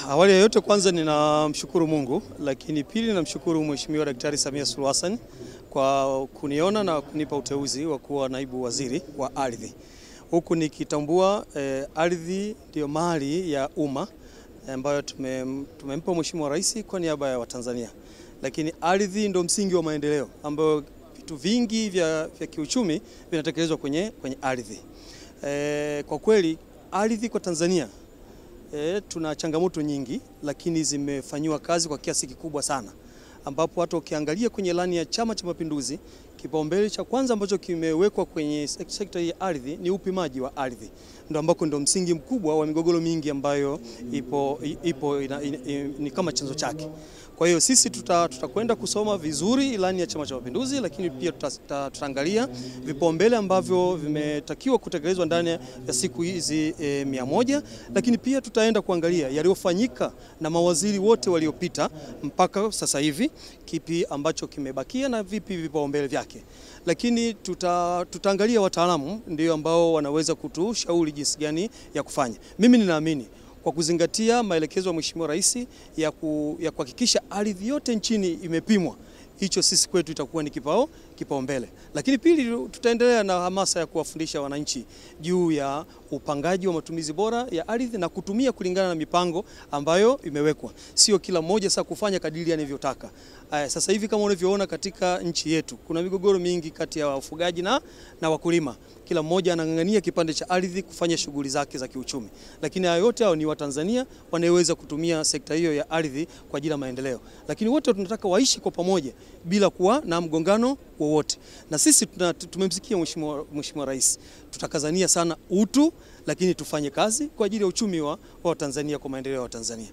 Awali ya yote kwanza ninamshukuru Mungu, lakini pili ninamshukuru Mheshimiwa Daktari Samia Suluhu Hassan kwa kuniona na kunipa uteuzi wa kuwa naibu waziri wa ardhi. Huku nikitambua ardhi ndio mali ya umma ambayo tumempa Mheshimiwa Rais kwa niaba ya Watanzania. Lakini ardhi ndio msingi wa maendeleo ambayo vitu vingi vya kiuchumi vinatekelezwa kwenye ardhi. Kwa kweli ardhi kwa Tanzania tuna changamoto nyingi, lakini zimefanywa kazi kwa kiasi kikubwa sana, ambapo hata ukiangalia kwenye ilani ya Chama cha Mapinduzi, kipaumbele cha kwanza ambacho kimewekwa kwenye sekta ya ardhi ni upimaji wa ardhi, ndio ambako ndio msingi mkubwa wa migogoro mingi ambayo ni kama chanzo chake. Kwa hiyo sisi tutakwenda kusoma vizuri ilani ya Chama cha Mapinduzi, lakini pia tutaangalia vipaumbele ambavyo vimetakiwa kutekelezwa ndani ya siku hizi 100, lakini pia tutaenda kuangalia yaliyofanyika na mawaziri wote waliopita mpaka sasa hivi, kipi ambacho kimebakia na vipi vipaumbele vyake. Lakini tutaangalia wataalamu ndio ambao wanaweza kutushauri jinsi gani ya kufanya. Mimi ninaamini kwa kuzingatia maelekezo ya Mheshimiwa Rais ya kuhakikisha ardhi yote nchini imepimwa, hicho sisi kwetu itakuwa ni kipaumbele. Lakini pili, tutaendelea na hamasa ya kuwafundisha wananchi juu ya upangaji wa matumizi bora ya ardhi na kutumia kulingana na mipango ambayo imewekwa. Sio kila mmoja sasa kufanya kadiri anavyotaka. Sasa hivi kama unavyoona katika nchi yetu kuna migogoro mingi kati ya wafugaji na wakulima. Kila mmoja anang'ang'ania kipande cha ardhi kufanya shughuli zake za kiuchumi. Lakini hao yote hao ni Watanzania wanaweza kutumia sekta hiyo ya ardhi kwa ajili ya maendeleo. Lakini wote tunataka waishi kwa pamoja bila kuwa na mgongano wowote. Na sisi tumemsikia Mheshimiwa Rais. Tutakazania sana utu, lakini tufanye kazi kwa ajili ya uchumi wa Tanzania, kwa maendeleo ya Tanzania.